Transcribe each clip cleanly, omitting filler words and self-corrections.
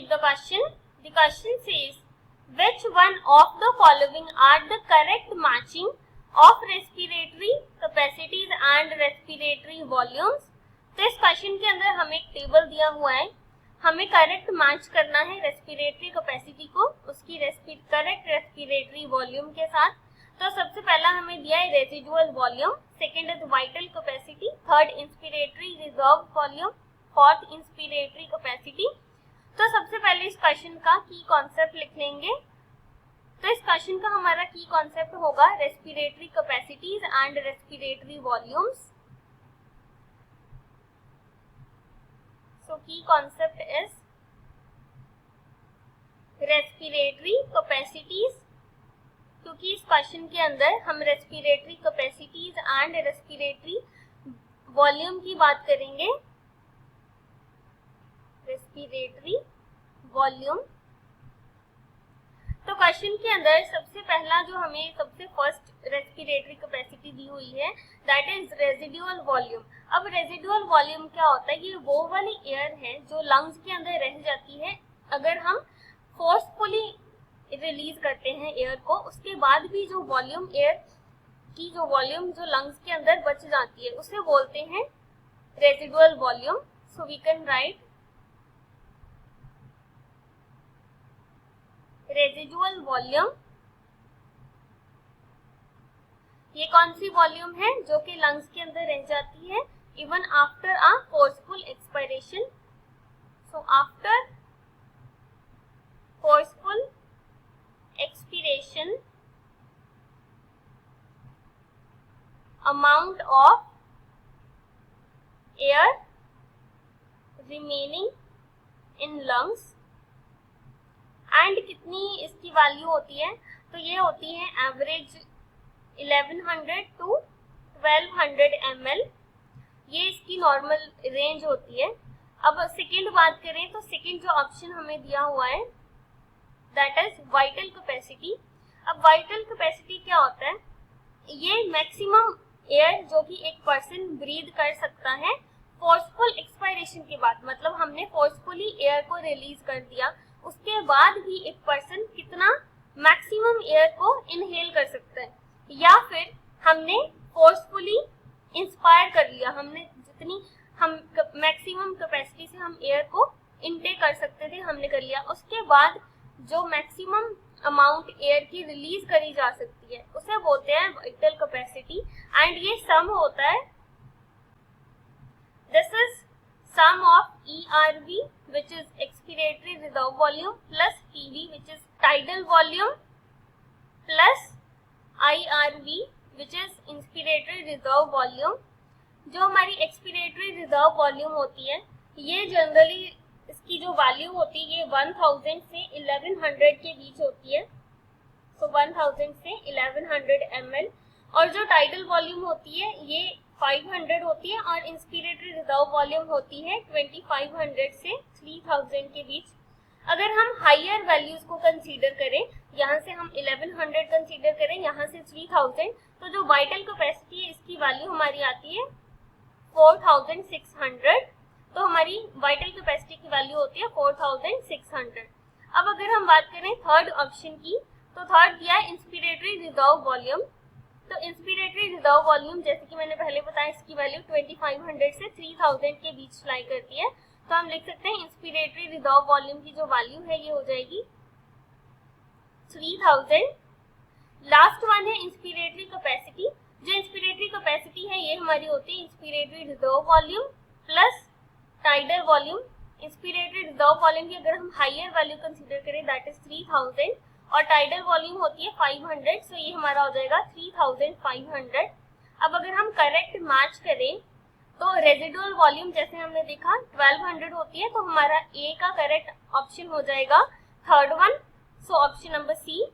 the question. The question says, which one of the following are the correct matching of respiratory capacities and respiratory volumes? तो इस question के अंदर हमें एक table दिया हुआ है, हमें करेक्ट मैच करना है रेस्पिरेटरी कैपेसिटी को उसकी करेक्ट रेस्पिरेटरी वॉल्यूम के साथ। तो सबसे पहला हमें दिया है residual volume, second is vital capacity, third inspiratory reserve volume, fourth inspiratory capacity. तो सबसे पहले इस क्वेश्चन का की कॉन्सेप्ट लिख लेंगे। तो इस क्वेश्चन का हमारा की कॉन्सेप्ट होगा respiratory capacities and respiratory volumes. So key concept is respiratory capacities, क्योंकि इस क्वेश्चन के अंदर हम respiratory capacities and respiratory volume की बात करेंगे। रेस्पिरेटरी वॉल्यूम, तो क्वेश्चन के अंदर सबसे पहला जो हमें सबसे फर्स्ट रेस्पिरेटरी कैपेसिटी दी हुई है दैट इज रेजिडुअल वॉल्यूम। अब रेजिडुअल वॉल्यूम क्या होता है? ये वो वाली एयर है जो लंग्स के अंदर रह जाती है अगर हम फोर्सफुली रिलीज करते हैं एयर को, उसके बाद भी जो वॉल्यूम एयर की जो वॉल्यूम जो लंग्स के अंदर बच जाती है उसे बोलते हैं residual volume. So we can write residual volume. ये कौन सी वॉल्यूम है? जो कि लंग्स के अंदर रह जाती है even after a forceful expiration. So after forceful expiration amount of air remaining in lungs and कितनी इसकी वैल्यू होती है? तो ये होती है एवरेज 1100 टू 1200 ml, ये इसकी नॉर्मल रेंज होती है। अब सेकंड बात करें तो सेकंड जो ऑप्शन हमें दिया हुआ है दैट इज वाइटल कैपेसिटी। अब वाइटल कैपेसिटी क्या होता है? ये मैक्सिमम एयर जो कि एक पर्सन ब्रीथ कर सकता है फोर्सफुल एक्सपायरेशन के बाद, मतलब हमने फोर्सफुली एयर को रिलीज कर दिया, उसके बाद भी एक पर्सन कितना मैक्सिमम एयर को इनहेल कर सकता है, या फिर हमने फोर्सफुली इंस्पायर कर लिया, हमने जितनी हम मैक्सिमम कैपेसिटी से हम एयर को इनटेक कर सकते थे हमने कर लिया, उसके बाद जो मैक्सिमम अमाउंट एयर की रिलीज करी जा सकती है उसे बोलते हैं वाइटल कैपेसिटी। एंड ये सम होता है, this is sum of ERV which is expiratory reserve volume plus PV which is tidal volume plus IRV which is inspiratory reserve volume। जो हमारी expiratory reserve volume होती है ये जनरली इसकी जो वैल्यू होती है ये 1000 से 1100 के बीच होती है। सो 1000 से 1100 ml। और जो टाइडल वॉल्यूम होती है ये 500 होती है और इंस्पिरेटरी रिजर्व वॉल्यूम होती है 2500 से 3000 के बीच। अगर हम हायर वैल्यूज को कंसीडर करें, यहाँ से हम 1100 कंसीडर करें, यहाँ से 3000, तो जो वाइटल कैपेसिटी है इसकी वैल्यू हमारी आती है 4600। तो हमारी वाइटल कैपेसिटी की वैल्यू होती है 4600। अब अगर हम बात करें थर्ड ऑप्शन की, तो थर्ड दिया है इंस्पिरेटरी रिजर्व वॉल्यूम। तो इंस्पिरेटरी रिजर्व वॉल्यूम जैसे कि मैंने पहले बताया इसकी वैल्यू 2500 से 3000 के बीच लाई करती है। तो हम लिख सकते हैं इंस्पिरेटरी रिजर्व वॉल्यूम की जो वैल्यू है ये हो जाएगी 3000। लास्ट वन है इंस्पिरेटरी कैपेसिटी। जो इंस्पिरेटरी कैपेसिटी है ये हमारी होती है inspiratory reserve volume plus tidal volume. Inspiratory reserve volume की अगर हम हायर वैल्यू कंसीडर करें दैट इज 3000 और टाइडल वॉल्यूम होती है 500, सो ये हमारा हो जाएगा 3500। अब अगर हम करेक्ट मैच करें तो रेजिडुअल वॉल्यूम जैसे हमने देखा 1200 होती है, तो हमारा ए का करेक्ट ऑप्शन हो जाएगा third one, so option number C.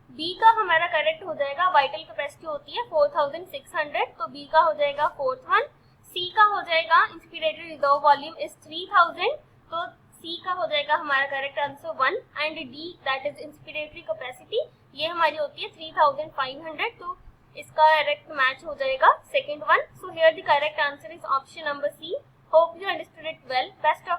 B का हमारा करेक्ट हो जाएगा वाइटल कैपेसिटी होती है 4600, तो बी का हो जाएगा फोर्थ वन। सी का हो जाएगा इंस्पिरेटरी रिजर्व वॉल्यूम इज 3000, तो सी का हो जाएगा हमारा correct answer 1। And D that is inspiratory capacity ये हमारी होती है 3500, तो इसका करेक्ट मैच हो जाएगा second one. So here the correct answer is option number C. Hope you understood it well. Best